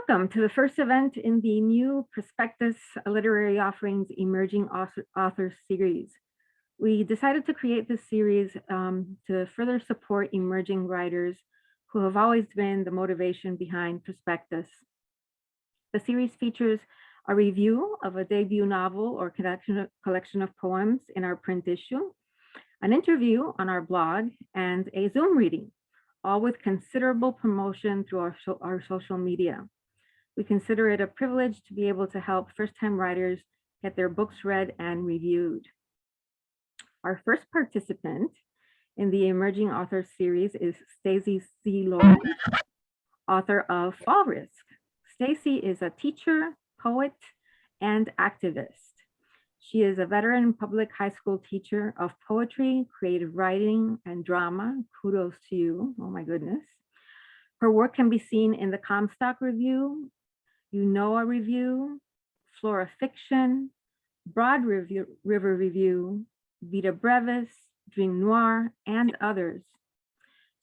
Welcome to the first event in the new Prospectus Literary Offerings Emerging Authors series. We decided to create this series to further support emerging writers who have always been the motivation behind Prospectus. The series features a review of a debut novel or collection of poems in our print issue, an interview on our blog, and a Zoom reading, all with considerable promotion through our social media. We consider it a privilege to be able to help first-time writers get their books read and reviewed. Our first participant in the Emerging Authors series is Stacey Z, author of Fall Risk. Stacey is a teacher, poet, and activist. She is a veteran public high school teacher of poetry, creative writing, and drama. Kudos to you, oh my goodness. Her work can be seen in the Comstock Review, Unoa Review, Flora Fiction, Broad River Review, Vita Brevis, Dream Noir, and others.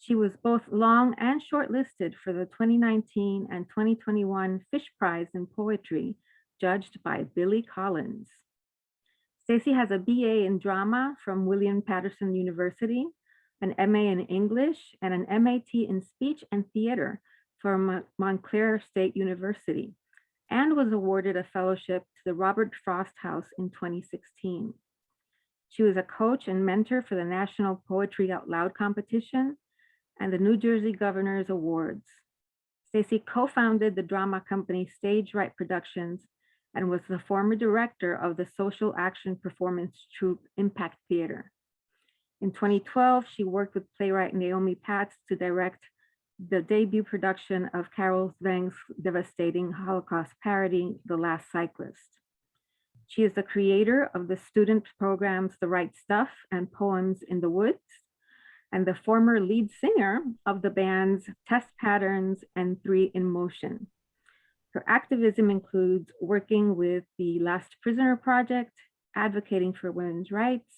She was both long and shortlisted for the 2019 and 2021 Fish Prize in Poetry, judged by Billy Collins. Stacey has a BA in drama from William Patterson University, an MA in English, and an MAT in speech and theater from Montclair State University, and was awarded a fellowship to the Robert Frost House in 2016. She was a coach and mentor for the National Poetry Out Loud competition and the New Jersey Governor's Awards. Stacey co-founded the drama company Stage Right Productions and was the former director of the social action performance troupe Impact Theater. In 2012, she worked with playwright Naomi Patz to direct the debut production of Carol Zwang's devastating Holocaust parody, The Last Cyclist. She is the creator of the student programs The Right Stuff and Poems in the Woods, and the former lead singer of the bands Test Patterns and Three in Motion. Her activism includes working with the Last Prisoner Project, advocating for women's rights,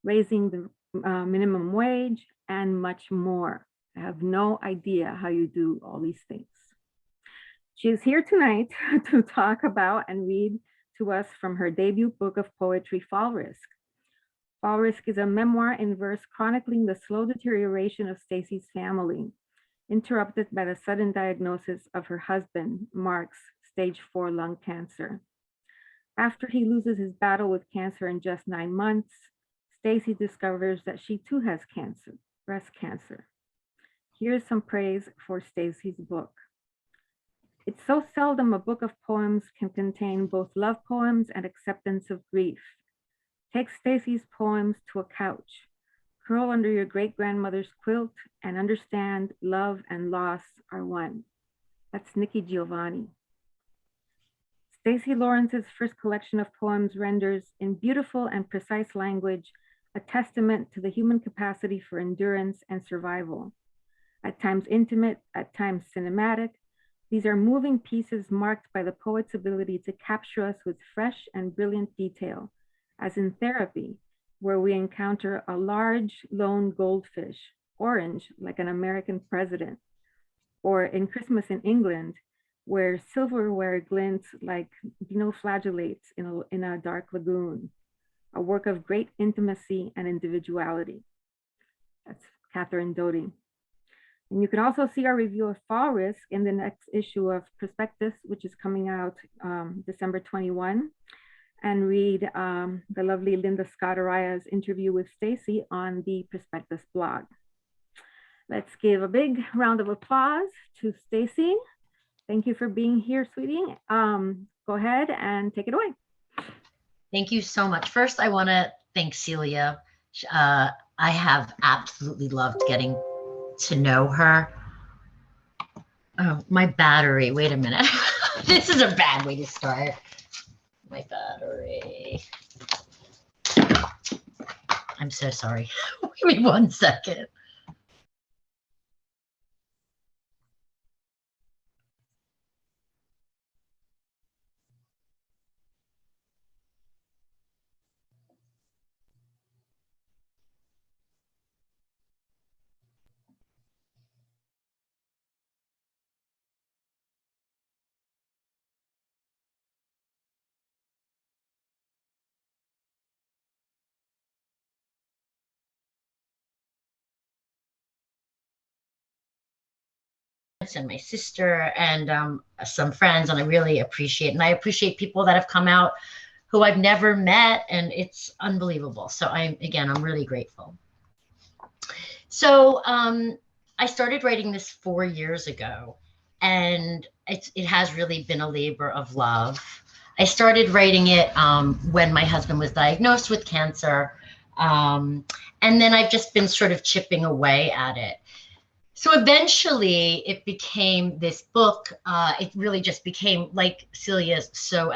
raising the minimum wage, and much more. I have no idea how you do all these things. She is here tonight to talk about and read to us from her debut book of poetry, Fall Risk. Fall Risk is a memoir in verse chronicling the slow deterioration of Stacey's family, interrupted by the sudden diagnosis of her husband, Mark's stage 4 lung cancer. After he loses his battle with cancer in just 9 months, Stacey discovers that she too has cancer, breast cancer. Here's some praise for Stacey's book. It's so seldom a book of poems can contain both love poems and acceptance of grief. Take Stacey's poems to a couch. Curl under your great-grandmother's quilt and understand love and loss are one. That's Nikki Giovanni. Stacey Lawrence's first collection of poems renders in beautiful and precise language a testament to the human capacity for endurance and survival. At times intimate, at times cinematic, these are moving pieces marked by the poet's ability to capture us with fresh and brilliant detail, as in Therapy, where we encounter a large lone goldfish, orange like an American president, or in Christmas in England, where silverware glints like dinoflagellates in a dark lagoon, a work of great intimacy and individuality. That's Catherine Doty. And you can also see our review of Fall Risk in the next issue of Prospectus, which is coming out December 21. And read the lovely Linda Scott-Araya's interview with Stacey on the Prospectus blog. Let's give a big round of applause to Stacey. Thank you for being here, sweetie. Go ahead and take it away. Thank you so much. First, I want to thank Celia. I have absolutely loved getting to know her. Oh, my battery. Wait a minute. This is a bad way to start. My battery. I'm so sorry. Give me 1 second. and my sister and some friends, and I really appreciate it. And I appreciate people that have come out who I've never met, and it's unbelievable. So I'm really grateful. So I started writing this 4 years ago, and it has really been a labor of love. I started writing it when my husband was diagnosed with cancer, and then I've just been sort of chipping away at it. So eventually it became this book. It really just became, like Celia so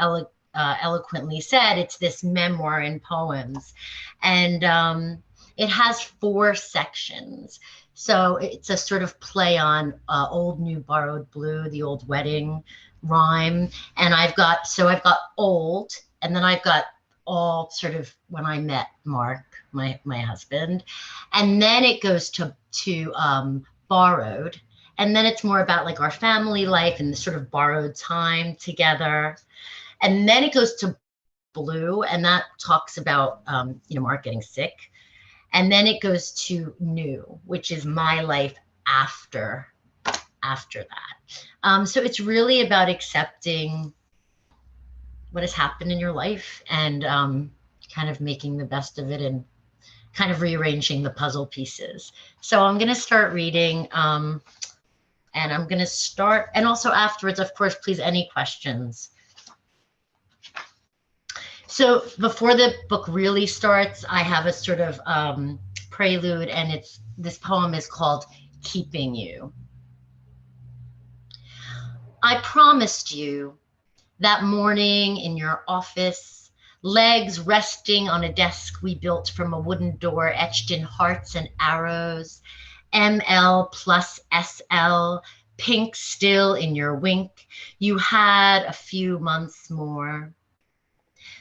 eloquently said, it's this memoir in poems. And it has 4 sections. So it's a sort of play on Old, New, Borrowed, Blue, the old wedding rhyme. And I've got old, and then I've got all sort of when I met Mark, my husband. And then it goes to borrowed, and then it's more about like our family life and the sort of borrowed time together. And then it goes to blue, and that talks about Mark getting sick. And then it goes to new, which is my life after that. So it's really about accepting what has happened in your life and kind of making the best of it and kind of rearranging the puzzle pieces. So I'm going to start reading, and I'm going to start, and also afterwards, of course, please, any questions. So before the book really starts, I have a sort of prelude, and this poem is called Keeping You. I promised you that morning in your office, legs resting on a desk we built from a wooden door etched in hearts and arrows, ML plus SL, pink still in your wink. You had a few months more.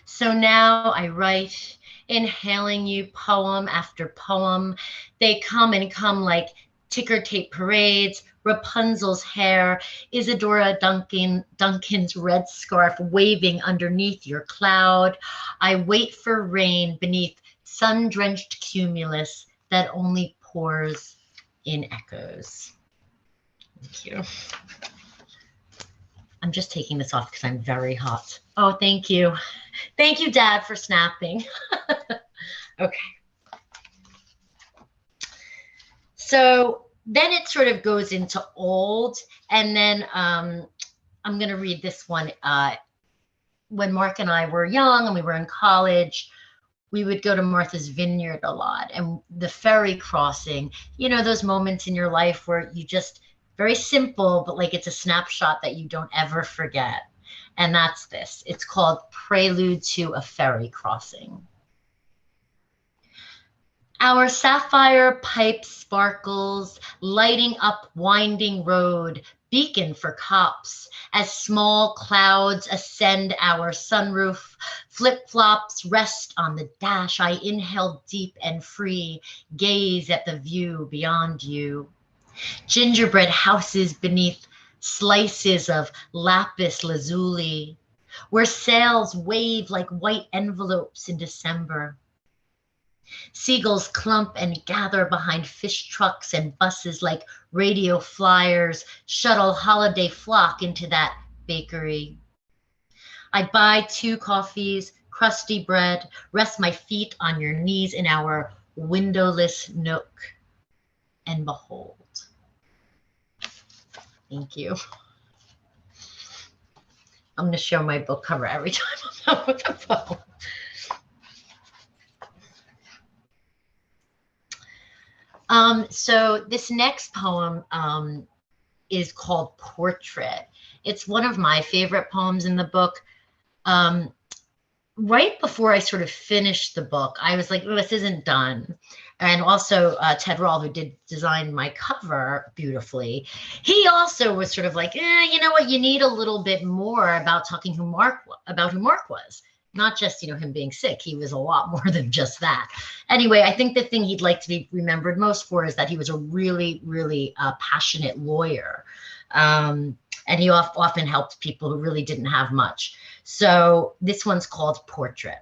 So now I write, inhaling you poem after poem. They come and come like ticker tape parades, Rapunzel's hair, Isadora Duncan's red scarf waving underneath your cloud. I wait for rain beneath sun-drenched cumulus that only pours in echoes. Thank you. I'm just taking this off because I'm very hot. Oh, thank you. Thank you, Dad, for snapping. Okay. So then it sort of goes into old, and then I'm going to read this one. When Mark and I were young and we were in college, we would go to Martha's Vineyard a lot, and the ferry crossing, those moments in your life where you just, very simple, but like it's a snapshot that you don't ever forget. And that's this. It's called Prelude to a Ferry Crossing. Our sapphire pipe sparkles, lighting up winding road, beacon for cops, as small clouds ascend our sunroof. Flip-flops rest on the dash. I inhale deep and free, gaze at the view beyond you. Gingerbread houses beneath slices of lapis lazuli, where sails wave like white envelopes in December. Seagulls clump and gather behind fish trucks and buses like radio flyers, shuttle holiday flock into that bakery. I buy 2 coffees, crusty bread, rest my feet on your knees in our windowless nook, and behold. Thank you. I'm going to show my book cover every time I'm done with the poem. So this next poem is called Portrait. It's one of my favorite poems in the book. Right before I sort of finished the book, I was like, oh, this isn't done. And also Ted Rall, who did design my cover beautifully, he also was sort of like, you know what, you need a little bit more about talking who Mark was. Not just, him being sick. He was a lot more than just that. Anyway, I think the thing he'd like to be remembered most for is that he was a really, really passionate lawyer. And he often helped people who really didn't have much. So this one's called Portrait.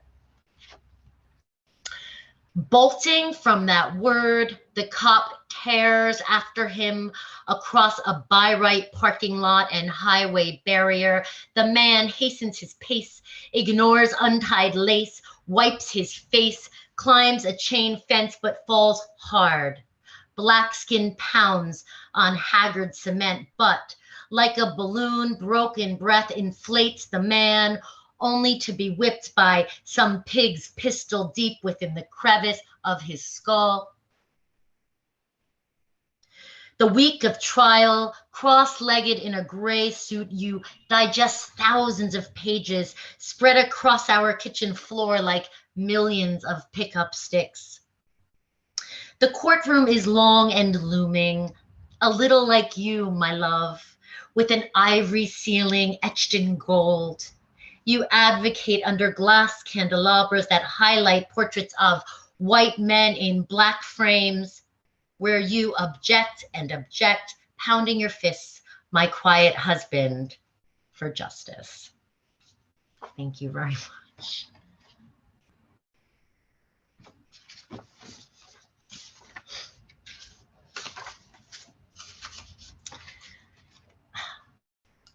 Bolting from that word, the cop tears after him across a by right parking lot and highway barrier. The man hastens his pace, ignores untied lace, wipes his face, climbs a chain fence but falls hard. Black skin pounds on haggard cement, but like a balloon, broken breath inflates the man, only to be whipped by some pig's pistol deep within the crevice of his skull. The week of trial, cross-legged in a gray suit, you digest thousands of pages spread across our kitchen floor like millions of pickup sticks. The courtroom is long and looming, a little like you, my love, with an ivory ceiling etched in gold. You advocate under glass candelabras that highlight portraits of white men in black frames, where you object and object, pounding your fists, my quiet husband, for justice. Thank you very much.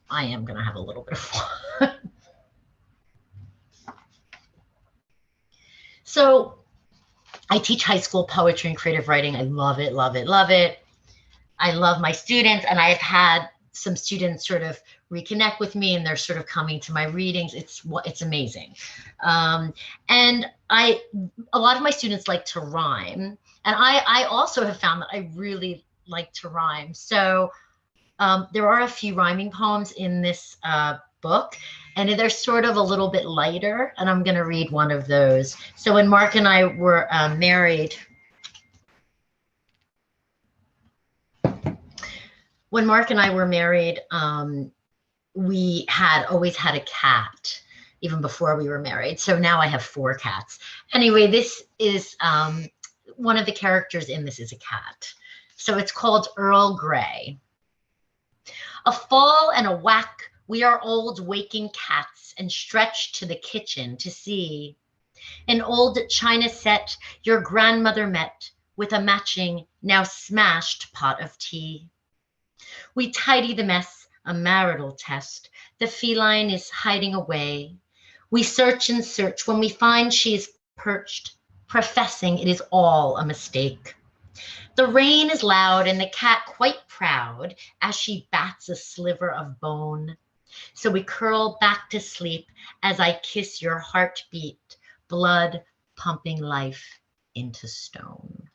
I am going to have a little bit of fun. So I teach high school poetry and creative writing. I love it, love it, love it. I love my students, and I've had some students sort of reconnect with me, and they're sort of coming to my readings. It's amazing. And a lot of my students like to rhyme, and I also have found that I really like to rhyme. So there are a few rhyming poems in this book, and they're sort of a little bit lighter, and I'm going to read one of those. So when Mark and I were married, we had always had a cat, even before we were married. So now I have 4 cats. Anyway, this is one of the characters in this is a cat. So it's called Earl Grey. A fall and a whack, we are old waking cats and stretch to the kitchen to see an old china set your grandmother met with a matching, now smashed pot of tea. We tidy the mess, a marital test. The feline is hiding away. We search and search when we find she is perched, professing it is all a mistake. The rain is loud and the cat quite proud as she bats a sliver of bone. So we curl back to sleep as I kiss your heartbeat, blood pumping life into stone.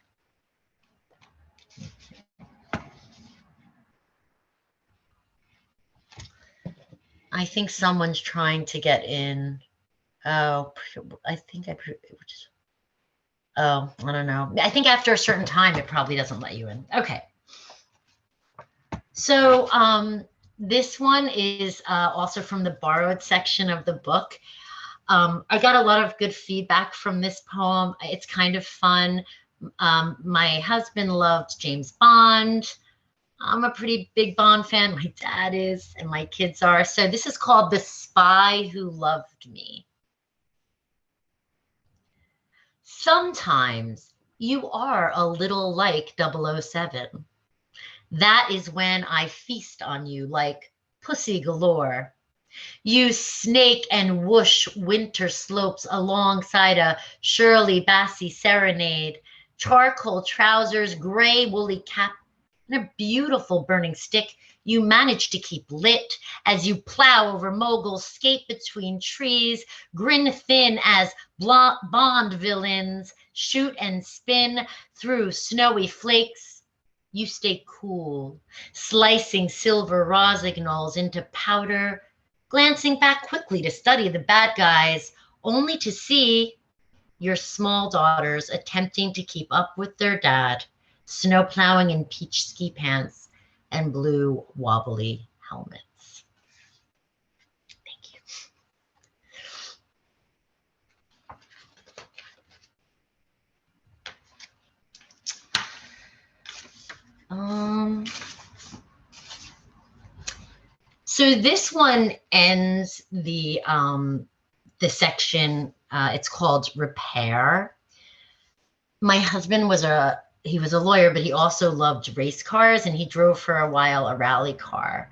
I think someone's trying to get in. Oh, I think oh, I don't know. I think after a certain time, it probably doesn't let you in. Okay. So this one is also from the borrowed section of the book. I got a lot of good feedback from this poem. It's kind of fun. My husband loved James Bond. I'm a pretty big Bond fan. My dad is, and my kids are. So this is called The Spy Who Loved Me. Sometimes you are a little like 007. That is when I feast on you like pussy galore. You snake and whoosh winter slopes alongside a Shirley Bassey serenade, charcoal trousers, gray woolly cap, and a beautiful burning stick you manage to keep lit as you plow over moguls, skate between trees, grin thin as Bond villains, shoot and spin through snowy flakes. You stay cool, slicing silver rosignals into powder, glancing back quickly to study the bad guys, only to see your small daughters attempting to keep up with their dad, snow plowing in peach ski pants and blue wobbly helmets. Thank you. So this one ends the section. It's called Repair. My husband was he was a lawyer, but he also loved race cars, and he drove for a while a rally car.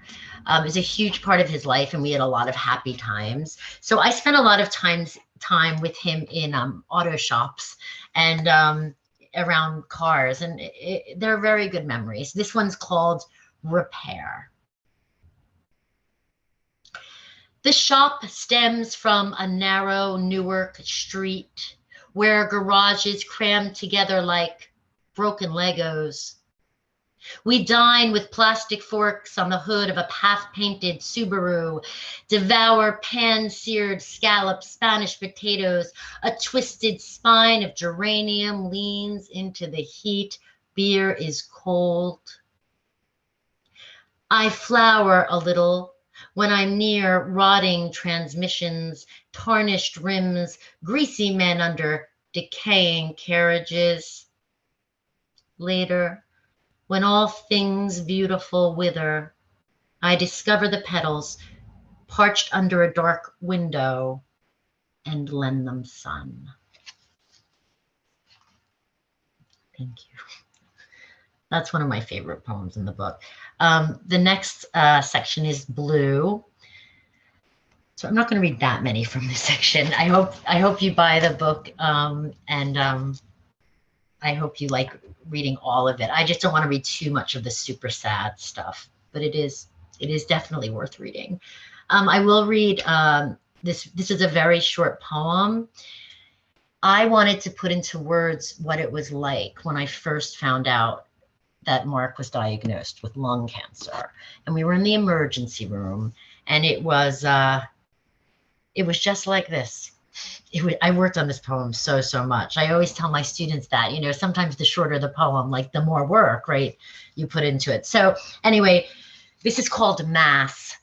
It was a huge part of his life, and we had a lot of happy times. So I spent a lot of time with him in auto shops and around cars, and they're very good memories. This one's called Repair. The shop stems from a narrow Newark street where garages crammed together like broken Legos. We dine with plastic forks on the hood of a half-painted Subaru, devour pan-seared scalloped Spanish potatoes. A twisted spine of geranium leans into the heat. Beer is cold. I flower a little when I'm near rotting transmissions, tarnished rims, greasy men under decaying carriages. Later, when all things beautiful wither, I discover the petals parched under a dark window and lend them sun. Thank you. That's one of my favorite poems in the book. The next section is Blue. So I'm not going to read that many from this section. I hope you buy the book, and I hope you like reading all of it. I just don't want to read too much of the super sad stuff, but it is definitely worth reading. I will read this. This is a very short poem. I wanted to put into words what it was like when I first found out that Mark was diagnosed with lung cancer, and we were in the emergency room, and it was just like this. I worked on this poem so much. I always tell my students that, you know, sometimes the shorter the poem, like the more work, right, you put into it. So anyway, this is called Mass.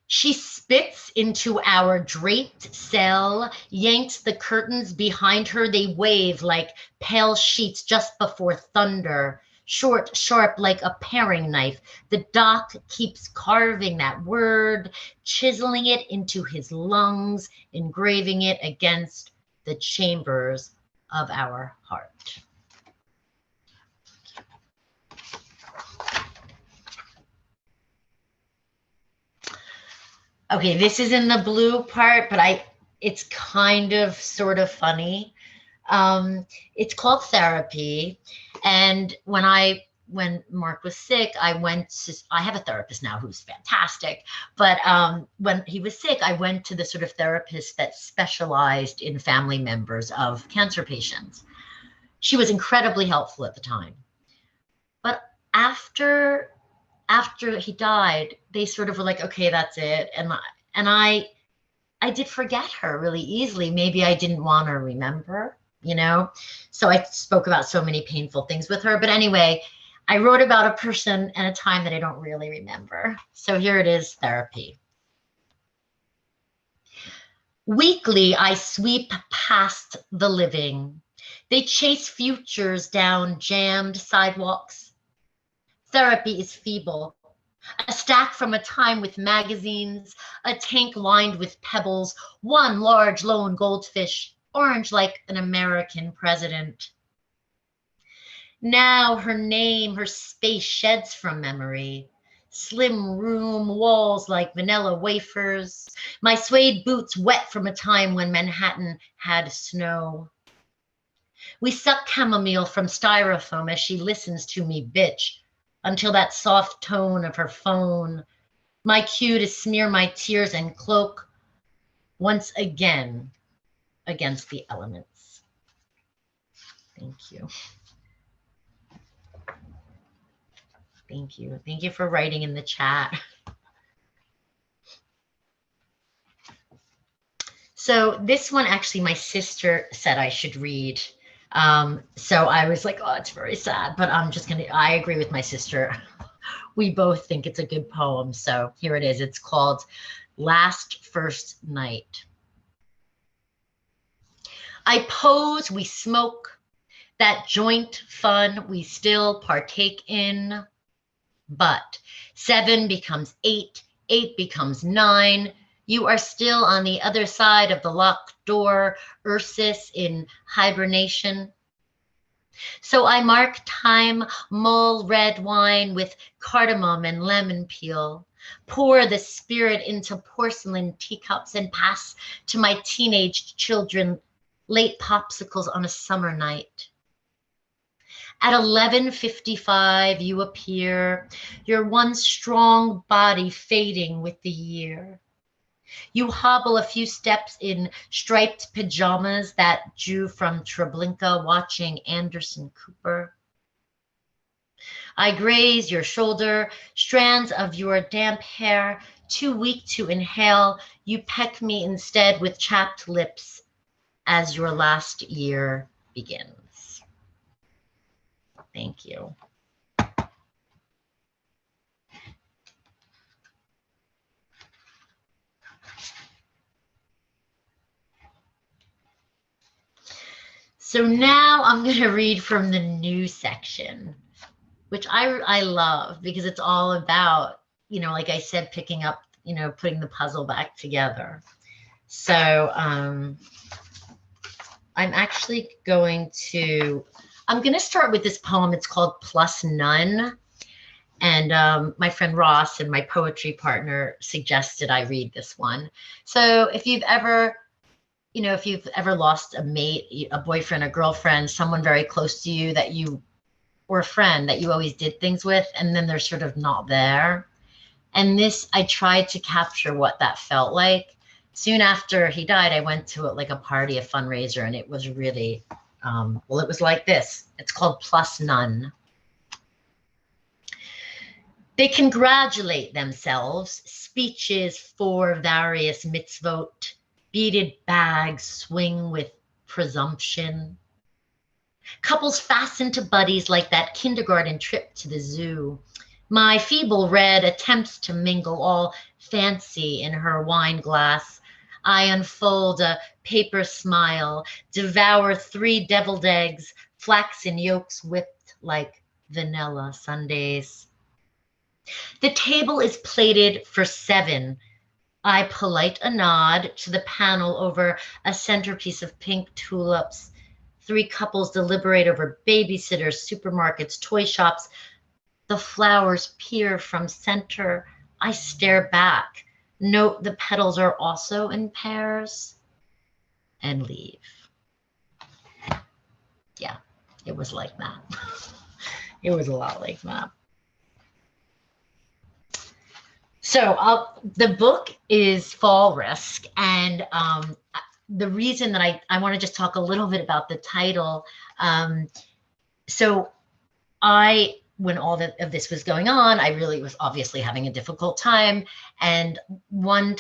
She spits into our draped cell, yanks the curtains behind her. They wave like pale sheets just before thunder, short, sharp like a paring knife. The doc keeps carving that word, chiseling it into his lungs, engraving it against the chambers of our heart. Okay, this is in the blue part, but it's kind of sort of funny. It's called Therapy. And when Mark was sick, I have a therapist now who's fantastic. But when he was sick, I went to the sort of therapist that specialized in family members of cancer patients. She was incredibly helpful at the time. But after he died, they sort of were like, okay, that's it. And I did forget her really easily. Maybe I didn't want to remember, you know? So I spoke about so many painful things with her. But anyway, I wrote about a person and a time that I don't really remember. So here it is, Therapy. Weekly, I sweep past the living. They chase futures down jammed sidewalks. Therapy is feeble. A stack from a time with magazines, a tank lined with pebbles, one large lone goldfish, orange like an American president. Now her name, her space sheds from memory. Slim room, walls like vanilla wafers. My suede boots wet from a time when Manhattan had snow. We suck chamomile from styrofoam as she listens to me bitch until that soft tone of her phone, my cue to smear my tears and cloak once again against the elements. Thank you. Thank you. Thank you for writing in the chat. So this one, actually, my sister said I should read. So I was like, oh, it's very sad, but I agree with my sister. We both think it's a good poem. So here it is. It's called Last First Night. I pose, we smoke, that joint fun we still partake in. But 7 becomes 8, 8 becomes 9. You are still on the other side of the locked door, Ursus in hibernation. So I mark time, mull red wine with cardamom and lemon peel, pour the spirit into porcelain teacups and pass to my teenage children late popsicles on a summer night. At 11:55, you appear, your one strong body fading with the year. You hobble a few steps in striped pajamas that Jew from Treblinka watching Anderson Cooper. I graze your shoulder, strands of your damp hair, too weak to inhale. You peck me instead with chapped lips as your last year begins. Thank you. So now I'm going to read from the new section, which I love because it's all about, like I said, picking up, putting the puzzle back together. So I'm actually I'm going to start with this poem. It's called Plus None. And my friend Ross and my poetry partner suggested I read this one. So if you've ever lost a mate, a boyfriend, a girlfriend, someone very close to you or a friend that you always did things with, and then they're sort of not there. And this, I tried to capture what that felt like. Soon after he died, I went to a party, a fundraiser, and it was really, it was like this. It's called Plus None. They congratulate themselves, speeches for various mitzvot, beaded bags swing with presumption. Couples fasten to buddies like that kindergarten trip to the zoo. My feeble red attempts to mingle all fancy in her wine glass. I unfold a paper smile, devour 3 deviled eggs, flaxen yolks whipped like vanilla sundaes. The table is plated for 7. I polite a nod to the panel over a centerpiece of pink tulips. 3 couples deliberate over babysitters, supermarkets, toy shops. The flowers peer from center. I stare back, note the petals are also in pairs, and leave. Yeah, it was like that. It was a lot like that. So the book is Fall Risk, and the reason that I want to just talk a little bit about the title. So when all of this was going on, I really was obviously having a difficult time. And one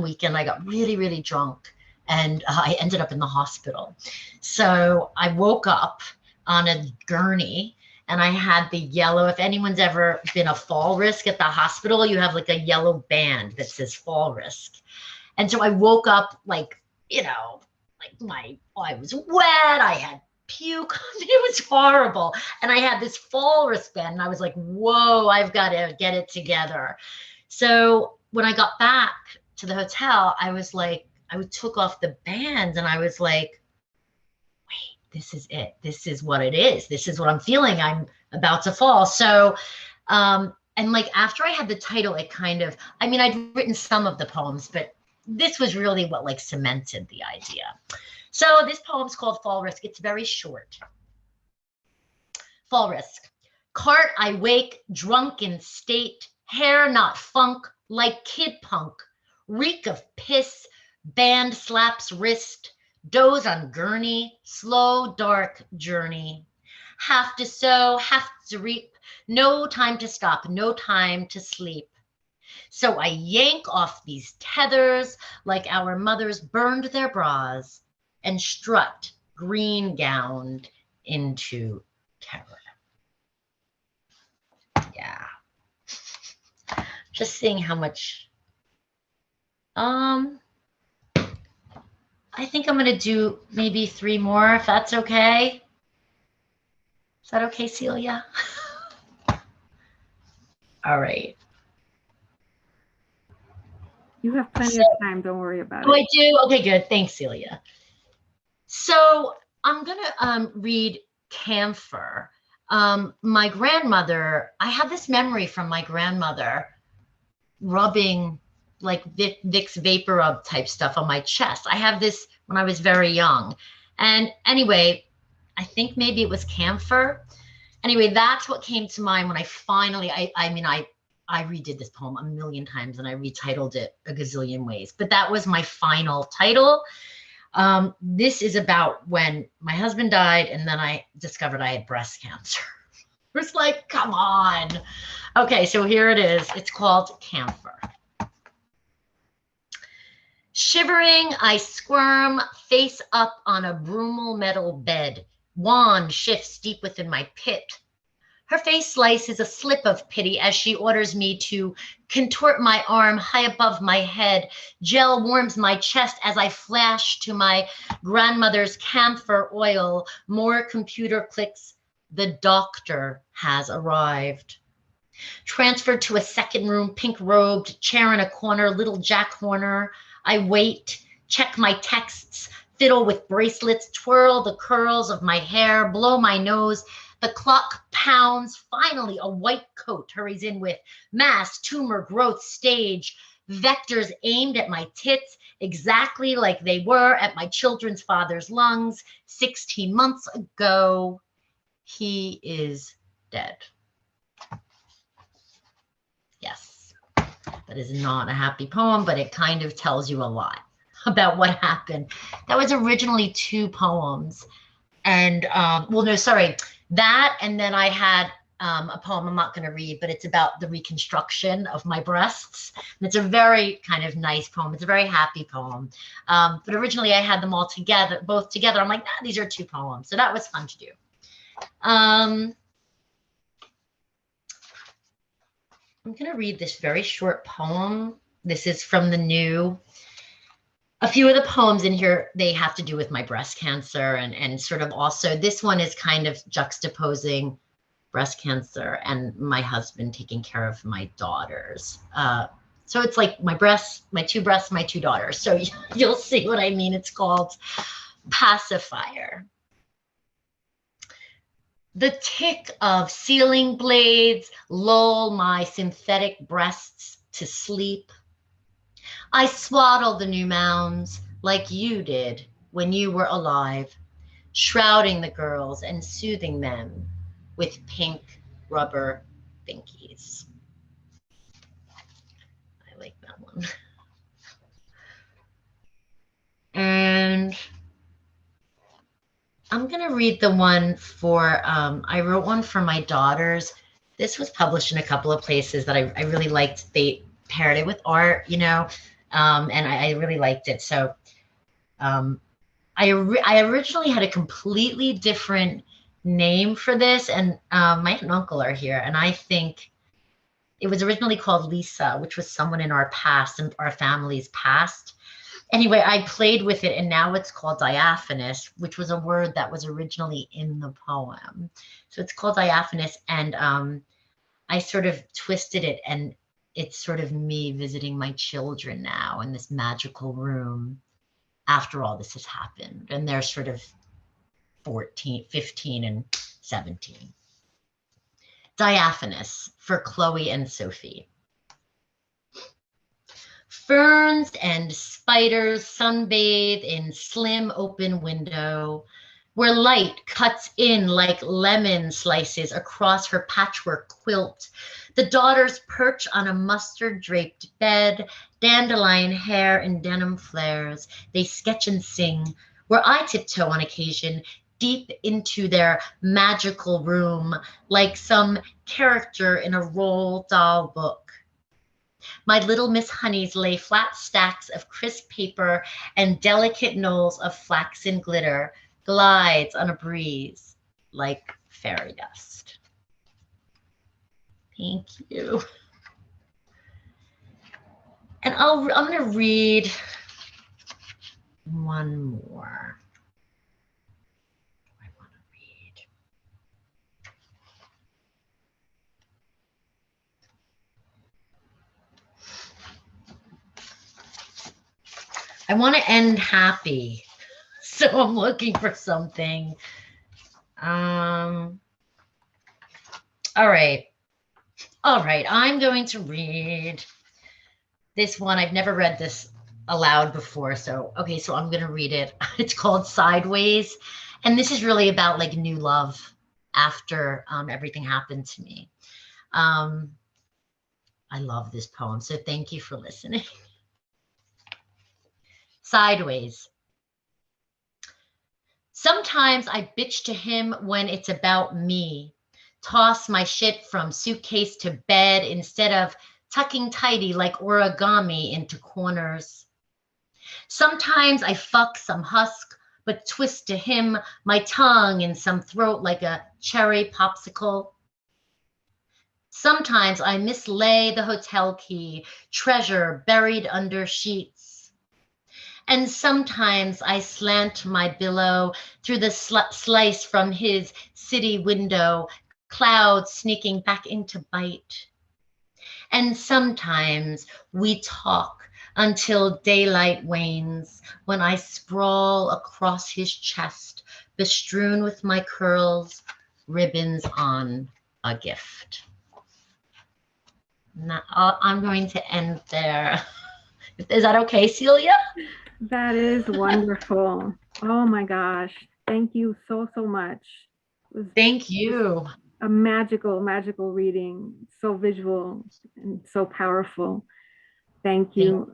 weekend I got really, really drunk, and I ended up in the hospital. So I woke up on a gurney, and I had the yellow, if anyone's ever been a fall risk at the hospital, you have a yellow band that says fall risk. And so I woke up I was wet, I had puke, it was horrible. And I had this fall wristband, and I was like, whoa, I've got to get it together. So when I got back to the hotel, I took off the bands, and I was like, wait, this is it. This is what it is. This is what I'm feeling. I'm about to fall. So, and after I had the title, it kind of, I'd written some of the poems, but this was really what cemented the idea. So this poem's called Fall Risk. It's very short. Fall Risk. Cart I wake, drunken state, hair not funk, like kid punk, reek of piss, band slaps wrist, doze on gurney, slow dark journey. Have to sow, have to reap, no time to stop, no time to sleep. So I yank off these tethers like our mothers burned their bras, and strut green gowned into terror. Yeah. Just seeing how much. I think I'm going to do maybe 3 more, if that's okay. Is that okay, Celia? All right. You have plenty of time. Don't worry about Oh, it. I do? Okay, good. Thanks, Celia. So I'm going to read Camphor. My grandmother, I have this memory from my grandmother rubbing like Vicks Vapor Rub type stuff on my chest. I have this when I was very young. And anyway, I think maybe it was camphor. Anyway, that's what came to mind when I finally, I redid this poem a million times and I retitled it a gazillion ways, but that was my final title. This is about when my husband died and then I discovered I had breast cancer. It's like, come on. Okay, so here it is. It's called Camphor. Shivering, I squirm, face up on a brumal metal bed. Wand shifts deep within my pit. Her face slices a slip of pity as she orders me to contort my arm high above my head. Gel warms my chest as I flash to my grandmother's camphor oil. More computer clicks. The doctor has arrived. Transferred to a second room, pink-robed, chair in a corner, little Jack Horner. I wait, check my texts, fiddle with bracelets, twirl the curls of my hair, blow my nose. The clock pounds. Finally, a white coat hurries in with mass, tumor, growth, stage, vectors aimed at my tits, exactly like they were at my children's father's lungs 16 months ago. He is dead. Yes, that is not a happy poem, but it kind of tells you a lot about what happened. That was originally 2 poems. And, well, no, sorry, that. And then I had a poem I'm not going to read, but it's about the reconstruction of my breasts. And it's a very kind of nice poem. It's a very happy poem. But originally I had them all together, both together. I'm like, these are 2 poems. So that was fun to do. I'm going to read this very short poem. This is from the new. A few of the poems in here, they have to do with my breast cancer and sort of also, this one is kind of juxtaposing breast cancer and my husband taking care of my daughters. So it's like my breasts, my 2 breasts, my 2 daughters. So you'll see what I mean. It's called Pacifier. The tick of sealing blades lull my synthetic breasts to sleep. I swaddle the new mounds like you did when you were alive, shrouding the girls and soothing them with pink rubber binkies. I like that one. And I'm going to read the one for, I wrote one for my daughters. This was published in a couple of places that I really liked. They paired it with art, you know, and I really liked it. So I originally had a completely different name for this, and my aunt and uncle are here, and I think it was originally called Lisa, which was someone in our past and our family's past. Anyway, I played with it and now it's called diaphanous, which was a word that was originally in the poem. So it's called diaphanous, and I sort of twisted it, and it's sort of me visiting my children now in this magical room after all this has happened. And they're sort of 14, 15, and 17. Diaphanous for Chloe and Sophie. Ferns and spiders sunbathe in slim open window, where light cuts in like lemon slices across her patchwork quilt. The daughters perch on a mustard-draped bed, dandelion hair in denim flares. They sketch and sing, where I tiptoe on occasion, deep into their magical room, like some character in a Roald Dahl book. My little Miss Honeys lay flat stacks of crisp paper and delicate knolls of flaxen glitter, glides on a breeze like fairy dust. Thank you. And I'm going to read one more. I want to read. I want to end happy. So I'm looking for something. All right. All right. I'm going to read this one. I've never read this aloud before. So, okay. So I'm going to read it. It's called Sideways. And this is really about like new love after everything happened to me. I love this poem. So thank you for listening. Sideways. Sometimes I bitch to him when it's about me. Toss my shit from suitcase to bed instead of tucking tidy like origami into corners. Sometimes I fuck some husk, but twist to him my tongue in some throat like a cherry popsicle. Sometimes I mislay the hotel key, treasure buried under sheets. And sometimes I slant my billow through the slice from his city window, clouds sneaking back into bite. And sometimes we talk until daylight wanes when I sprawl across his chest, bestrewn with my curls, ribbons on a gift. Now, I'm going to end there. Is that okay, Celia? That is wonderful. Oh my gosh. Thank you so, so much. It was Thank you. a magical, magical reading. So visual and so powerful. Thank you.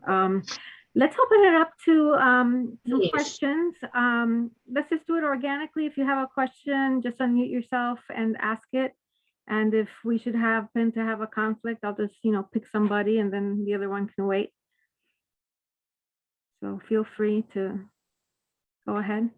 Let's open it up to some Please. questions. Let's just do it organically. If you have a question, just unmute yourself and ask it. And if we should happen to have a conflict, I'll just, pick somebody and then the other one can wait. So feel free to go ahead.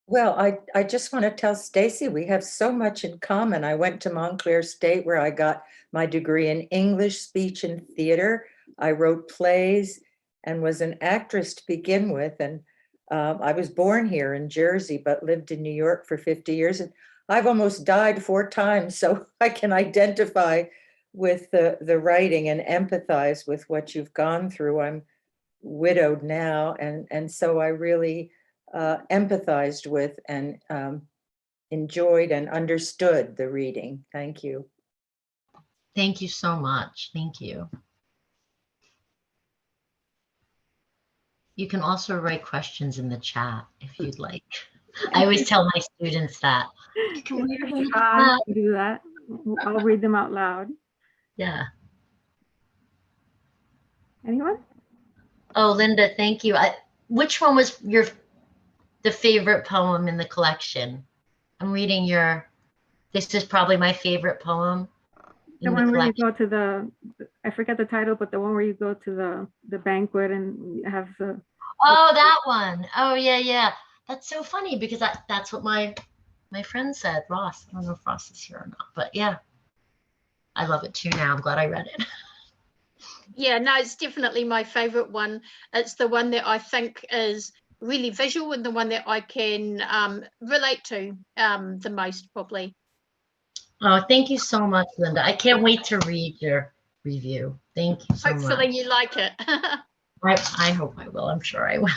Well, I just want to tell Stacey we have so much in common. I went to Montclair State where I got my degree in English, speech, and theater. I wrote plays and was an actress to begin with. And I was born here in Jersey, but lived in New York for 50 years. And I've almost died 4 times, so I can identify with the writing and empathize with what you've gone through. I'm widowed now, and so I really empathized with and enjoyed and understood the reading. Thank you. Thank you so much. Thank you. You can also write questions in the chat if you'd like. I always tell my students that. You can do that. I'll read them out loud. Yeah. Anyone? Oh, Linda, thank you. Which one was the favorite poem in the collection? I'm reading this is probably my favorite poem. The one where you go to I forget the title, but the one where you go to the banquet and you have the. Oh, that one. Oh, yeah. That's so funny because that's what my friend said, Ross. I don't know if Ross is here or not, but yeah. I love it too now. I'm glad I read it. Yeah, no, it's definitely my favorite one. It's the one that I think is really visual and the one that I can relate to the most, probably. Oh, thank you so much, Linda. I can't wait to read your review. Thank you so much. Hopefully you like it. I hope I will. I'm sure I will.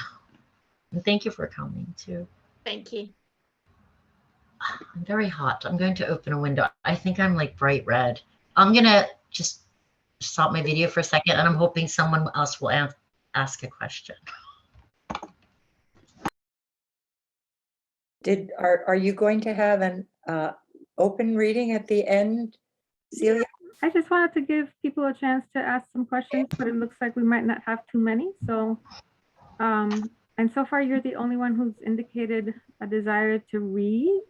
And thank you for coming too. Thank you. I'm very hot. I'm going to open a window. I think I'm like bright red. I'm going to just stop my video for a second and I'm hoping someone else will ask a question. Are you going to have an open reading at the end, Celia? I just wanted to give people a chance to ask some questions, but it looks like we might not have too many. So, and so far you're the only one who's indicated a desire to read.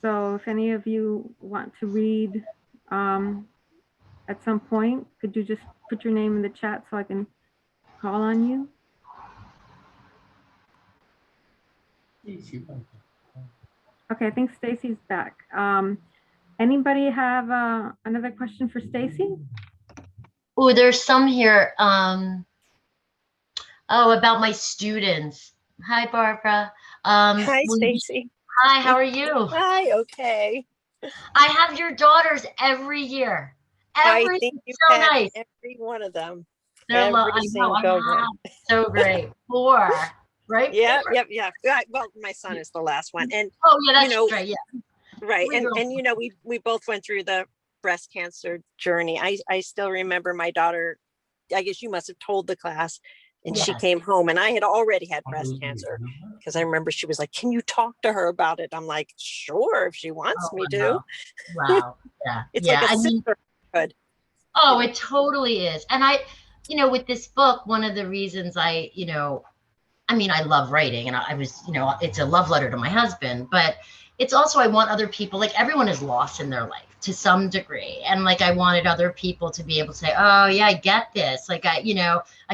So if any of you want to read at some point, could you just put your name in the chat so I can call on you? Okay, I think Stacey's back. Anybody have another question for Stacey? Oh, there's some here. About my students. Hi, Barbara. Hi, Stacey. Hi, how are you? Hi, okay. I have your daughters every year. I think you so have nice. every one of them. They're I Every know, I single one. have. So great. 4, right? Yeah, 4. yep, yeah. Well, my son is the last one. And Oh, yeah, you that's know, right. Yeah. right. 3 girls. And we both went through the breast cancer journey. I still remember my daughter, I guess you must have told the class, and she Yes. came home and I had already had breast cancer, because I remember she was like, can you talk to her about it? I'm like, sure, if she wants Oh, me to. wow. Wow. Yeah. It's Yeah. like a I mean, sisterhood. oh, it totally is. And with this book, one of the reasons I mean, I love writing, and I was, it's a love letter to my husband, but it's also, I want other people, like everyone is lost in their life to some degree. And like, I wanted other people to be able to say, oh yeah, I get this. Like I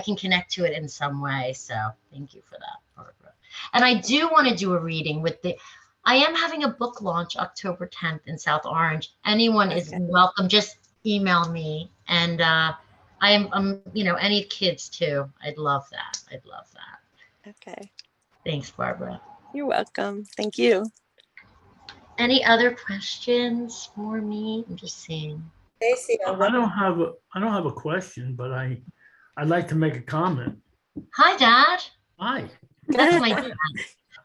can connect to it in some way. So thank you for that, Barbara. And I do want to do a reading I am having a book launch October 10th in South Orange. Anyone is Okay. welcome. Just email me. And I'm any kids too. I'd love that. I'd love that. Okay. Thanks, Barbara. You're welcome. Thank you. Any other questions for me? I'm just seeing. Stacey, I don't have a question, but I'd like to make a comment. Hi, Dad. Hi. That's my dad.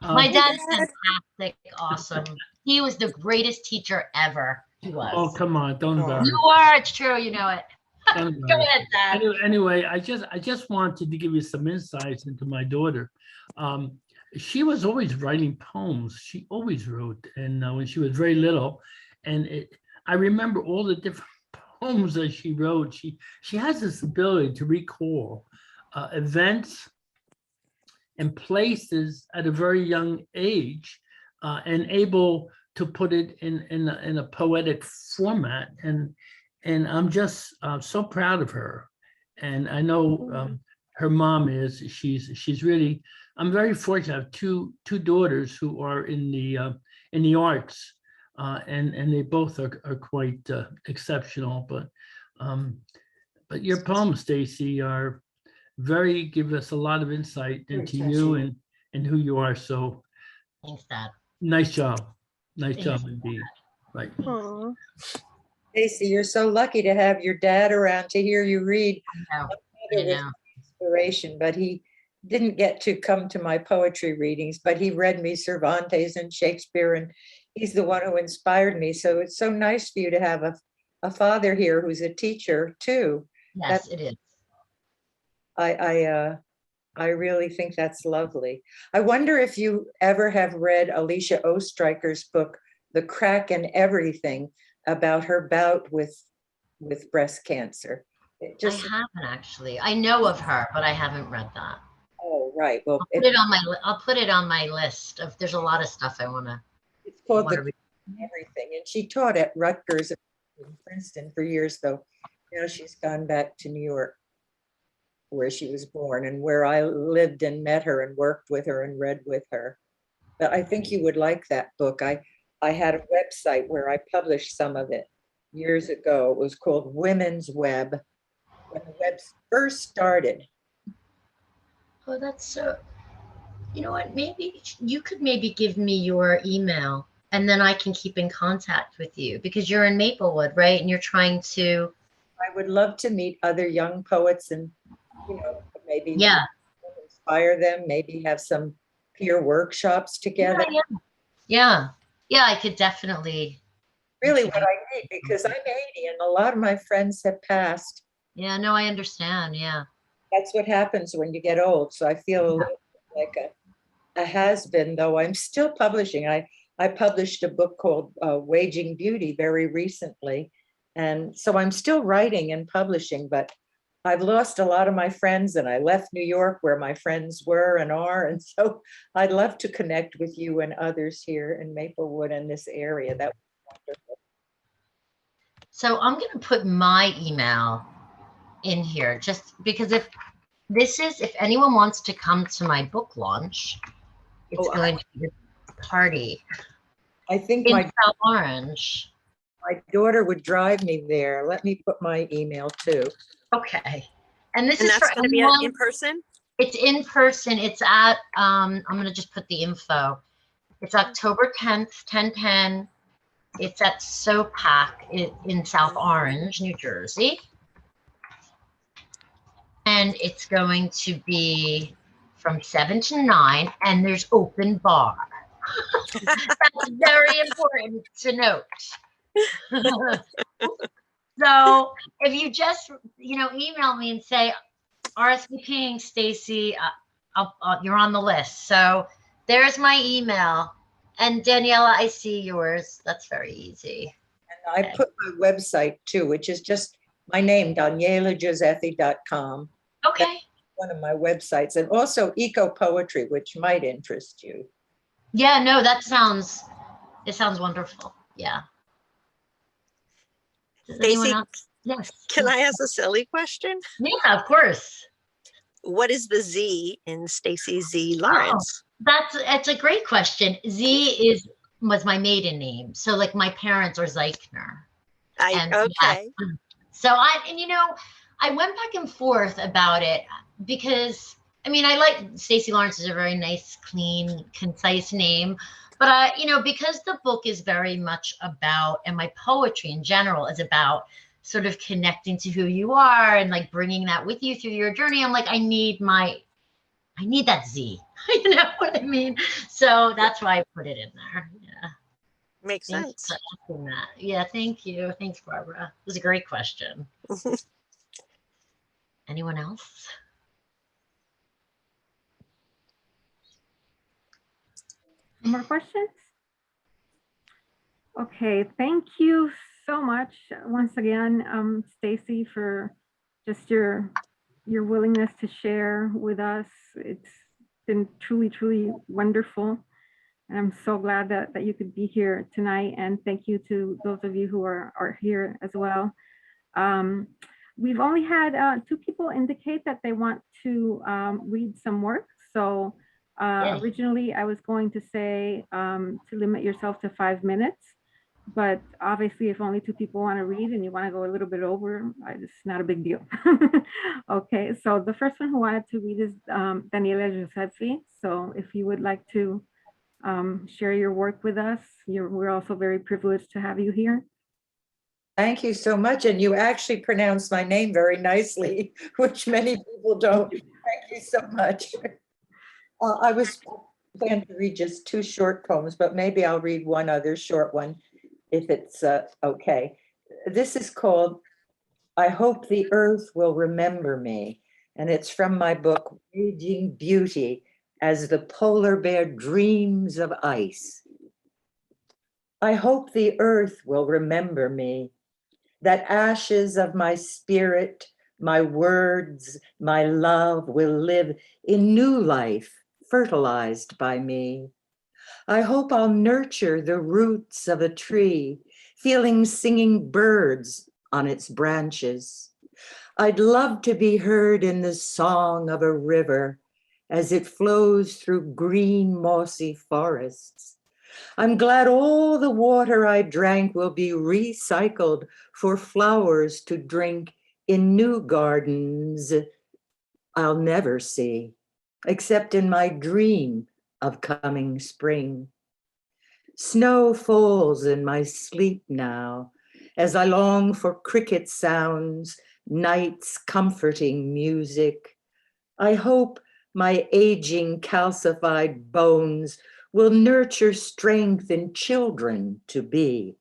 My Um, dad's fantastic, awesome. He was the greatest teacher ever. He was. oh, come on, don't embarrass. You are. It's true. You know it. Don't Go embarrass. ahead, Dad. Anyway, I just wanted to give you some insights into my daughter. She was always writing poems. She always wrote, and when she was very little, I remember all the different poems that she wrote. She has this ability to recall events and places at a very young age, and able to put it in a poetic format. And I'm just so proud of her. And I know her mom is. She's really. I'm very fortunate. I have two daughters who are in the arts, and they both are quite exceptional. But your poems, Stacey, are give us a lot of insight into you and who you are. So Thanks, Dad. nice job. Nice Thank job you. indeed. Right. Aw. Stacey, you're so lucky to have your dad around to hear you read. I know. It was I know. inspiration, but he didn't get to come to my poetry readings, but he read me Cervantes and Shakespeare, and he's the one who inspired me. So it's so nice for you to have a father here who's a teacher too. Yes, it is. I really think that's lovely. I wonder if you ever have read Alicia Ostreicher's book, The Crack in Everything, about her bout with breast cancer. I haven't actually. I know of her, but I haven't read that. Oh, right. Well, I'll put it on my list of. There's a lot of stuff I want to. it's called The Crack in Everything, and she taught at Rutgers in Princeton for years, though. Now she's gone back to New York, where she was born and where I lived and met her and worked with her and read with her. But I think you would like that book. I had a website where I published some of it years ago. It was called Women's Web when the web first started. Oh, that's so. You know what? Maybe you could give me your email, and then I can keep in contact with you, because you're in Maplewood, right? And you're trying to. I would love to meet other young poets and, maybe inspire them, maybe have some peer workshops together. Yeah. I could definitely. Really what I need, because I'm 80 and a lot of my friends have passed. Yeah, no, I understand. Yeah. That's what happens when you get old. So I feel a little like a has-been, though I'm still publishing. I published a book called Waging Beauty very recently. And so I'm still writing and publishing, but I've lost a lot of my friends, and I left New York where my friends were and are. And so I'd love to connect with you and others here in Maplewood and this area. That would be wonderful. So I'm going to put my email in here, just because if anyone wants to come to my book launch, it's going to be a party. I think in South Orange. My daughter would drive me there. Let me put my email too. Okay. And this And is that's for going to be anyone. in person? It's in person. It's at, I'm going to just put the info. It's October 10th, 10:10. It's at SOPAC in South Orange, New Jersey. and it's going to be from 7 to 9, and there's open bar. That's very important to note. So if you just, email me and say, RSVPing Stacey, you're on the list. So there's my email. And Daniela, I see yours. That's very easy. And I put my website too, which is just my name, DanielaJoseffi.com. Okay. That's one of my websites. And also eco poetry, which might interest you. Yeah, no, it sounds wonderful. Yeah. Does anyone Stacey, else? Yes. can I ask a silly question? Yeah, of course. What is the Z in Stacey Z Lawrence? It's a great question. Z was my maiden name. So like my parents are Zeichner. Okay. So I went back and forth about it because I like Stacey Lawrence is a very nice, clean, concise name. But because the book is very much about, and my poetry in general is about sort of connecting to who you are and like bringing that with you through your journey, I'm like, I need that Z. You know what I mean? So that's why I put it in there. Yeah. Makes Thanks sense. for asking that. Yeah, thank you. Thanks, Barbara. It was a great question. Anyone else? More questions? Okay, thank you so much once again, Stacey, for just your willingness to share with us. It's been truly, truly wonderful. And I'm so glad that you could be here tonight. And thank you to those of you who are here as well. We've only had 2 people indicate that they want to read some work. So originally I was going to say to limit yourself to 5 minutes. But obviously, if only 2 people want to read and you want to go a little bit over, it's not a big deal. Okay, so the first one who wanted to read is Daniela Gioseffi. So if you would like to share your work with us, we're also very privileged to have you here. Thank you so much. And you actually pronounced my name very nicely, which many people don't. Thank you so much. I was planning to read just 2 short poems, but maybe I'll read one other short one if it's okay. This is called I Hope the Earth Will Remember Me. And it's from my book, Raging Beauty, as the polar bear dreams of ice. I hope the earth will remember me, that ashes of my spirit, my words, my love will live in new life, fertilized by me. I hope I'll nurture the roots of a tree, feeling singing birds on its branches. I'd love to be heard in the song of a river as it flows through green, mossy forests. I'm glad all the water I drank will be recycled for flowers to drink in new gardens I'll never see, except in my dream of coming spring. Snow falls in my sleep now, as I long for cricket sounds, night's comforting music. I hope my aging calcified bones will nurture strength in children to be.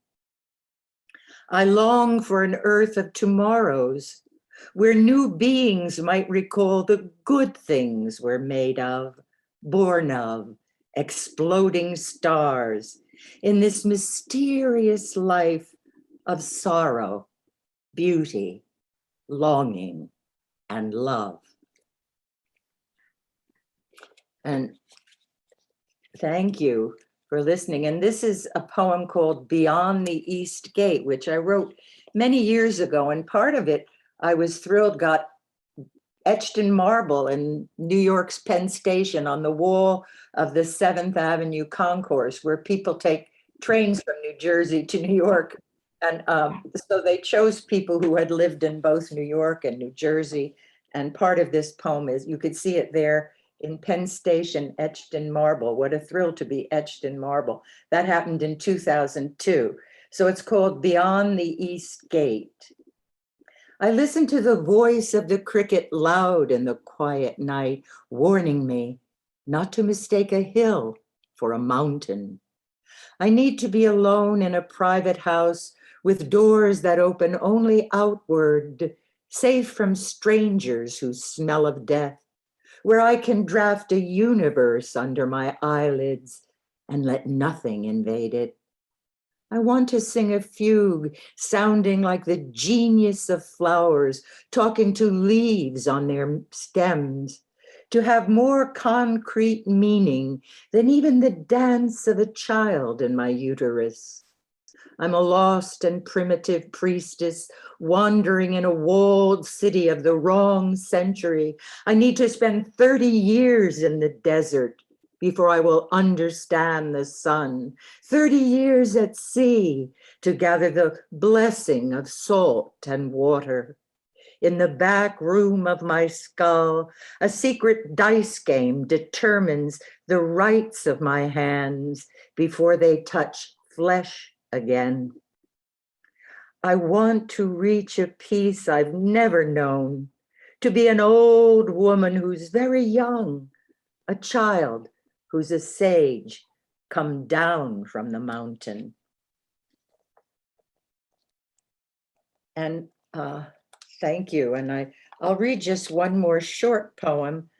I long for an earth of tomorrows, where new beings might recall the good things we're made of, born of, exploding stars, in this mysterious life of sorrow, beauty, longing, and love. And thank you for listening. And this is a poem called Beyond the East Gate, which I wrote many years ago. And part of it, I was thrilled, got etched in marble in New York's Penn Station on the wall of the 7th Avenue concourse, where people take trains from New Jersey to New York. And so they chose people who had lived in both New York and New Jersey. And part of this poem is, you could see it there in Penn Station, etched in marble. What a thrill to be etched in marble. That happened in 2002. So it's called Beyond the East Gate. I listen to the voice of the cricket loud in the quiet night, warning me not to mistake a hill for a mountain. I need to be alone in a private house with doors that open only outward, safe from strangers who smell of death, where I can draft a universe under my eyelids and let nothing invade it. I want to sing a fugue sounding like the genius of flowers talking to leaves on their stems, to have more concrete meaning than even the dance of a child in my uterus. I'm a lost and primitive priestess wandering in a walled city of the wrong century. I need to spend 30 years in the desert before I will understand the sun, 30 years at sea to gather the blessing of salt and water. In the back room of my skull, a secret dice game determines the rights of my hands before they touch flesh again. I want to reach a peace I've never known, to be an old woman who's very young, a child who's a sage come down from the mountain. And thank you. And I'll read just one more short poem,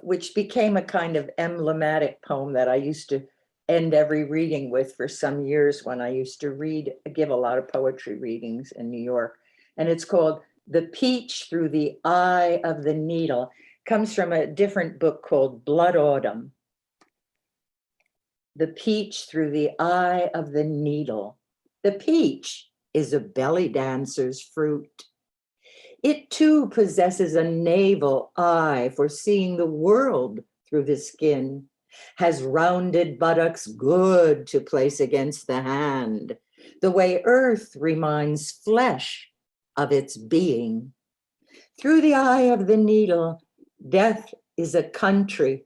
which became a kind of emblematic poem that I used to end every reading with for some years when I used to give a lot of poetry readings in New York. And it's called The Peach Through the Eye of the Needle. It comes from a different book called Blood Autumn. The peach through the eye of the needle. The peach is a belly dancer's fruit. It too possesses a navel eye for seeing the world through the skin, has rounded buttocks good to place against the hand, the way earth reminds flesh of its being. Through the eye of the needle, death is a country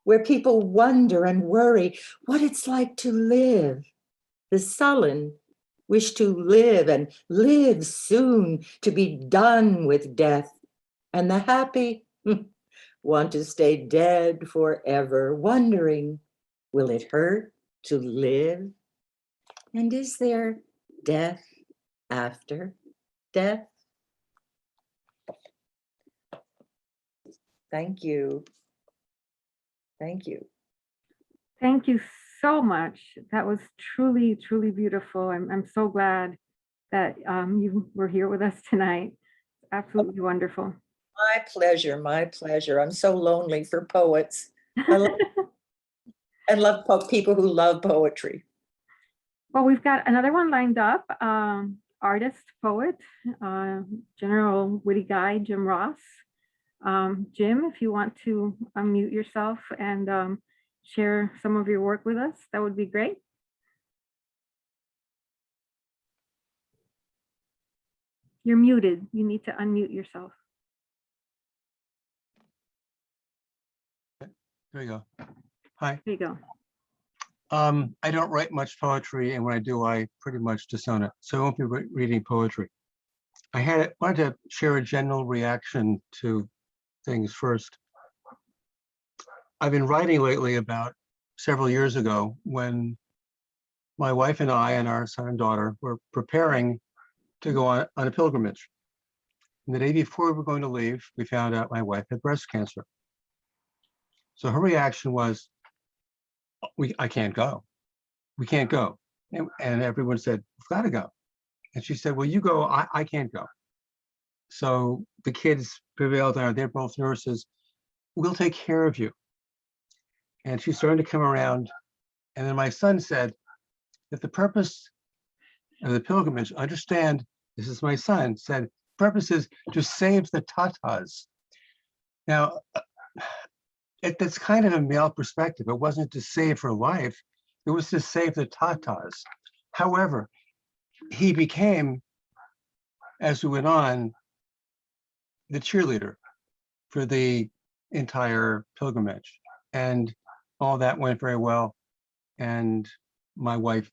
where people wonder and worry what it's like to live. The sullen wish to live and live soon, to be done with death. And the happy want to stay dead forever, wondering, will it hurt to live? And is there death after death? Thank you. Thank you. Thank you so much. That was truly, truly beautiful. I'm so glad that you were here with us tonight. Absolutely wonderful. My pleasure, my pleasure. I'm so lonely for poets. I love people who love poetry. Well, we've got another one lined up. Artist, poet, general witty guy, Jim Ross. Jim, if you want to unmute yourself and share some of your work with us, that would be great. You're muted. You need to unmute yourself. There you go. Hi. There you go. I don't write much poetry, and when I do, I pretty much disown it. So I won't be reading poetry. I wanted to share a general reaction to things first. I've been writing lately about several years ago when my wife and I and our son and daughter were preparing to go on a pilgrimage. And the day before we were going to leave, we found out my wife had breast cancer. So her reaction was, I can't go. We can't go. And everyone said, we've got to go. And she said, well, you go, I can't go. So the kids prevailed on her. They're both nurses. We'll take care of you. And she's starting to come around. And then my son said that the purpose of the pilgrimage, understand, this is my son, said, purpose is to save the tatas. Now, that's kind of a male perspective. It wasn't to save her life. It was to save the tatas. However, he became, as we went on, the cheerleader for the entire pilgrimage. And all that went very well. And my wife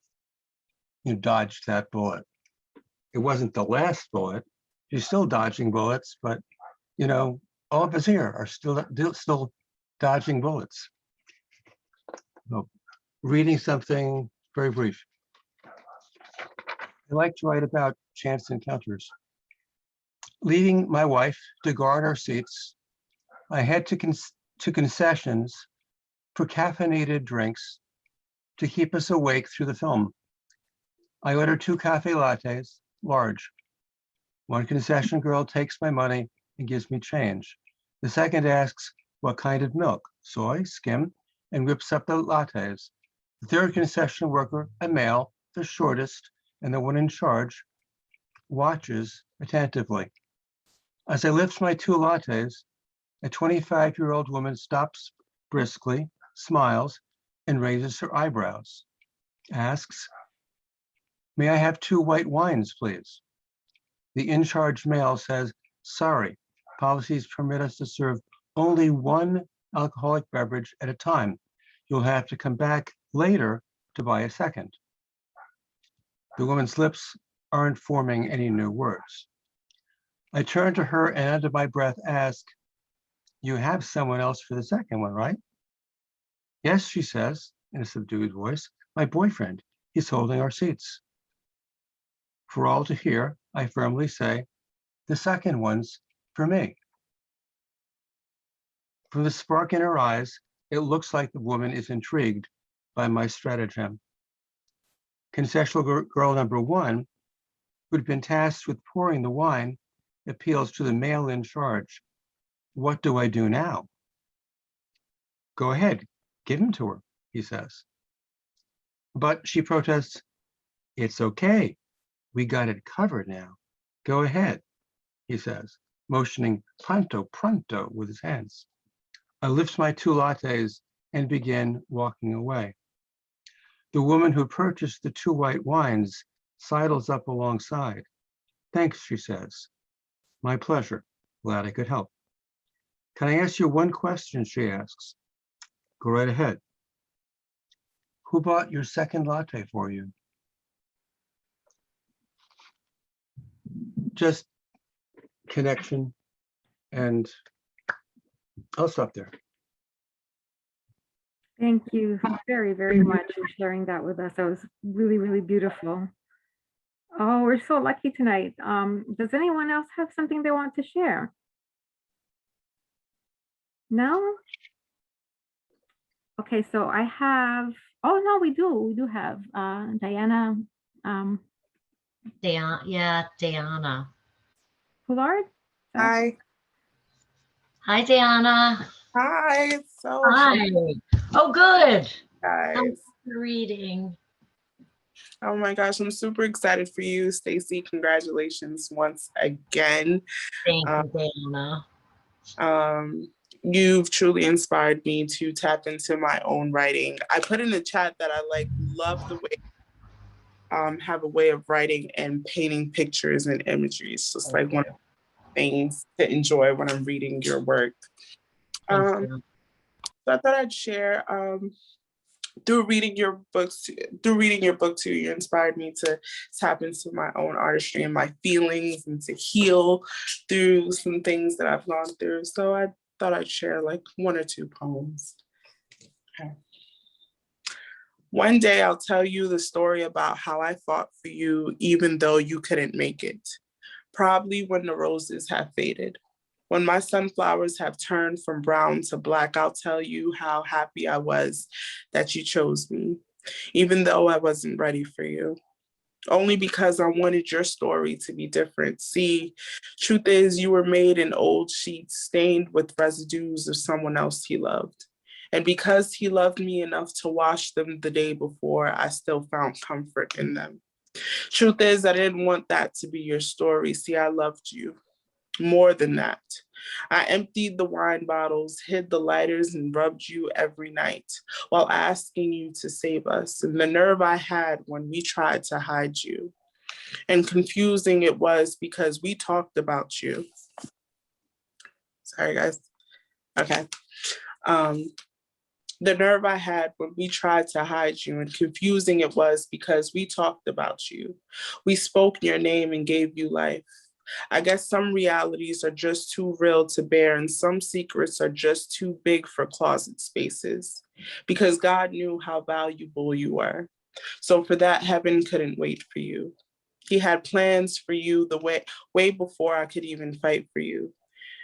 dodged that bullet. It wasn't the last bullet, She's still dodging bullets, but you know, all of us here are still dodging bullets. So, reading something very brief. I like to write about chance encounters. Leaving my wife to guard our seats, I head to concessions for caffeinated drinks to keep us awake through the film. I order 2 cafe lattes, large. One concession girl takes my money and gives me change. The second asks what kind of milk, soy, skim, and whips up the lattes. The third concession worker, a male, the shortest, and the one in charge, watches attentively. As I lift my 2 lattes, a 25-year-old woman stops briskly, smiles, and raises her eyebrows. Asks, "May I have 2 white wines, please?" The in-charge male says, "Sorry, policies permit us to serve only 1 alcoholic beverage at a time. You'll have to come back later to buy a second." The woman's lips aren't forming any new words. I turn to her and under my breath ask, "You have someone else for the second one, right?" "Yes," she says in a subdued voice, "my boyfriend. He's holding our seats." For all to hear, I firmly say, "The second one's for me." From the spark in her eyes, it looks like the woman is intrigued by my stratagem. Concessional girl number 1, who'd been tasked with pouring the wine, appeals to the male in charge. "What do I do now?" "Go ahead, give him to her," he says. But she protests, "It's okay. We got it covered now. Go ahead," he says, motioning pronto, pronto with his hands. I lift my 2 lattes and begin walking away. The woman who purchased the 2 white wines sidles up alongside. "Thanks," she says. "My pleasure. Glad I could help." "Can I ask you one question?" she asks. "Go right ahead." "Who bought your second latte for you?" Just connection, and I'll stop there. Thank you very, very much for sharing that with us. That was really, really beautiful. Oh, we're so lucky tonight. Does anyone else have something they want to share? No? Okay, so I have, oh no, we do have Dayana Dayana. Poulard. So- Hi. Hi, Dayana. Hi. So Hi. Oh, good. How's guys. the reading? Oh my gosh, I'm super excited for you, Stacey. Congratulations once again. Thank you, Dayana. You've truly inspired me to tap into my own writing. I put in the chat that I love the way have a way of writing and painting pictures and imagery. It's just like one of the things to enjoy when I'm reading your work. Thank you. So I thought I'd share through reading your book too, you inspired me to tap into my own artistry and my feelings and to heal through some things that I've gone through. So I thought I'd share like 1 or 2 poems. Okay. One day I'll tell you the story about how I fought for you even though you couldn't make it. Probably when the roses have faded. When my sunflowers have turned from brown to black, I'll tell you how happy I was that you chose me, even though I wasn't ready for you. Only because I wanted your story to be different. See, truth is you were made in old sheets stained with residues of someone else he loved. And because he loved me enough to wash them the day before, I still found comfort in them. Truth is I didn't want that to be your story. See, I loved you. More than that, I emptied the wine bottles, hid the lighters, and rubbed you every night while asking you to save us. And the nerve I had when we tried to hide you. And confusing it was because we talked about you. Sorry, guys. Okay. The nerve I had when we tried to hide you, and confusing it was because we talked about you. We spoke your name and gave you life. I guess some realities are just too real to bear, and some secrets are just too big for closet spaces, because God knew how valuable you were. So for that, heaven couldn't wait for you. He had plans for you the way before I could even fight for you.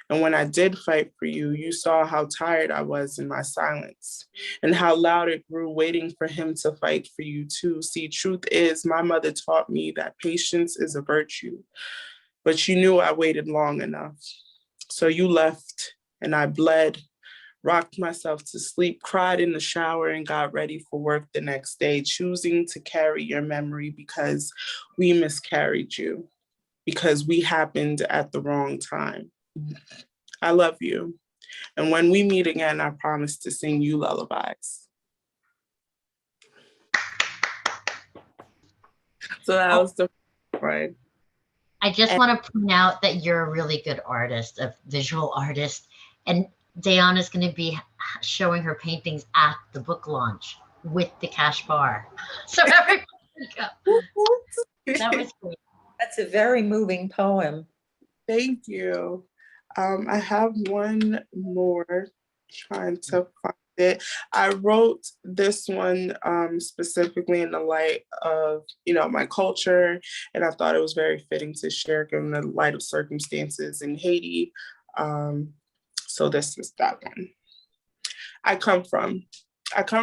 And when I did fight for you, you saw how tired I was in my silence and how loud it grew waiting for him to fight for you too. See, truth is, my mother taught me that patience is a virtue, but you knew I waited long enough. So you left and I bled, rocked myself to sleep, cried in the shower, and got ready for work the next day, choosing to carry your memory because we miscarried you, because we happened at the wrong time. I love you. And when we meet again, I promise to sing you lullabies. So that was the right. I just want to point out that you're a really good artist, a visual artist. And Dayana's going to be showing her paintings at the book launch with the cash bar. So everybody go. That was great. That's a very moving poem. Thank you. I have one more, trying to find it. I wrote this one specifically in the light of, my culture, and I thought it was very fitting to share given the light of circumstances in Haiti. So this is that one. I come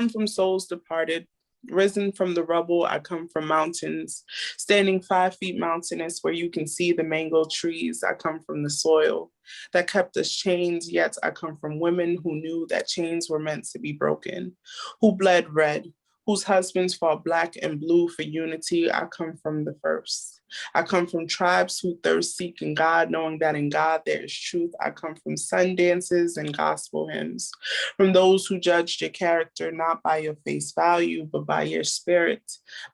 from souls departed, risen from the rubble. I come from mountains, standing 5 feet mountainous where you can see the mango trees. I come from the soil that kept us chained, yet I come from women who knew that chains were meant to be broken, who bled red, whose husbands fought black and blue for unity. I come from the first. I come from tribes who thirst seek in God, knowing that in God there is truth. I come from sun dances and gospel hymns, from those who judged your character not by your face value, but by your spirit,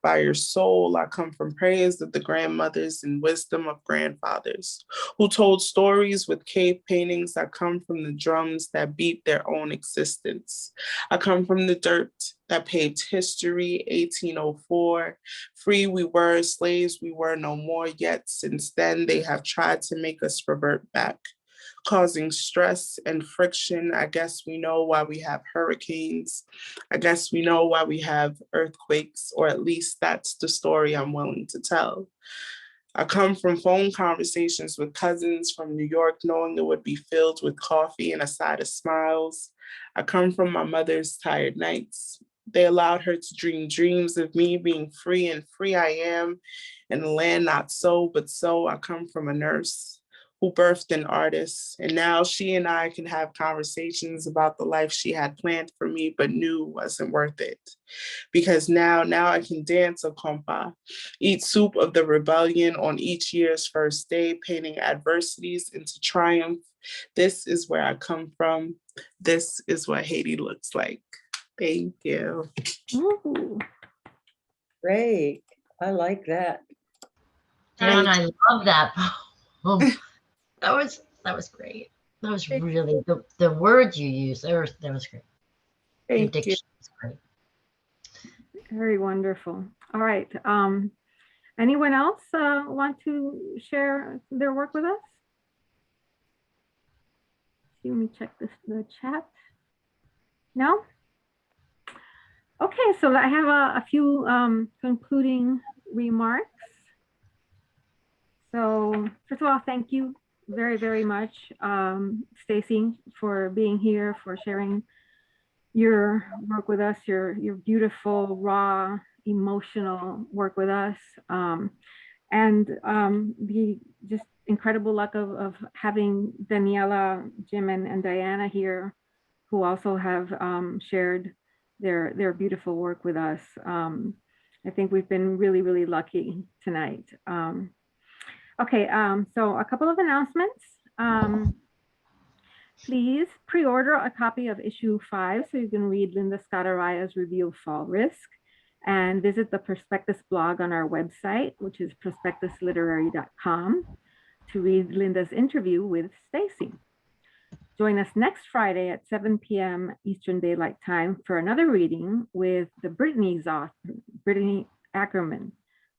by your soul. I come from prayers of the grandmothers and wisdom of grandfathers, who told stories with cave paintings. I come from the drums that beat their own existence. I come from the dirt that paved history, 1804. Free we were, slaves we were no more, yet since then they have tried to make us revert back, causing stress and friction. I guess we know why we have hurricanes. I guess we know why we have earthquakes, or at least that's the story I'm willing to tell. I come from phone conversations with cousins from New York, knowing it would be filled with coffee and a side of smiles. I come from my mother's tired nights. They allowed her to dream dreams of me being free, and free I am in a land not so, but so. I come from a nurse who birthed an artist, and now she and I can have conversations about the life she had planned for me, but knew wasn't worth it. Because now I can dance a compa, eat soup of the rebellion on each year's first day, painting adversities into triumph. This is where I come from. This is what Haiti looks like. Thank you. Ooh. Great. I like that. Dayana, I love that poem. That was great. That was really the words you used. That was great. Your Thank diction you. was great. Very wonderful. All right. Anyone else want to share their work with us? Let me check the chat. No? Okay, so I have a few concluding remarks. So first of all, thank you very, very much, Stacey, for being here, for sharing your work with us, your beautiful, raw, emotional work with us, and the just incredible luck of having Daniela, Jim, and Dayana here, who also have shared their beautiful work with us. I think we've been really, really lucky tonight. Okay, so a couple of announcements. Please pre-order a copy of issue 5 so you can read Linda Scott Araya's review of Fall Risk, and visit the Prospectus blog on our website, which is prospectusliterary.com, to read Linda's interview with Stacey. Join us next Friday at 7 p.m. Eastern Daylight Time for another reading with the Brittany Ackerman.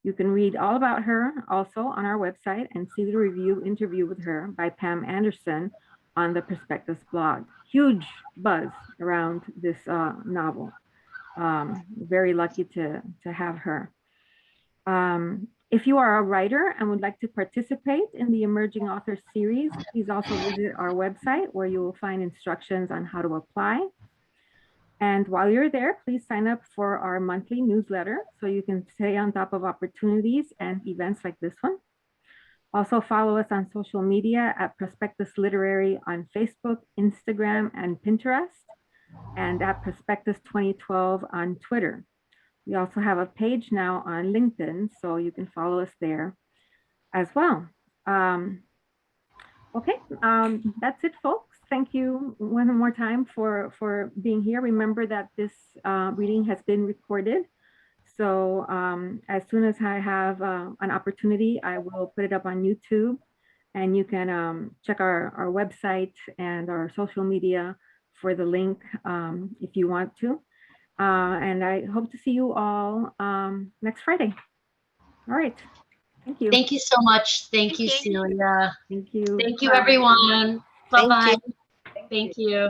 You can read all about her also on our website and see the review interview with her by Pam Anderson on the Prospectus blog. Huge buzz around this novel. Very lucky to have her. If you are a writer and would like to participate in the Emerging Authors series, please also visit our website where you will find instructions on how to apply. And while you're there, please sign up for our monthly newsletter so you can stay on top of opportunities and events like this one. Also follow us on social media at Prospectus Literary on Facebook, Instagram, and Pinterest, and at Prospectus 2012 on Twitter. We also have a page now on LinkedIn, so you can follow us there as well. Okay, that's it, folks. Thank you one more time for being here. Remember that this reading has been recorded. So as soon as I have an opportunity, I will put it up on YouTube, and you can check our website and our social media for the link if you want to. And I hope to see you all next Friday. All right. Thank you. Thank you so much. Thank Thank you, you. Celia. Thank you. Thank you, Bye. everyone. Thank Bye-bye. you. Thank you.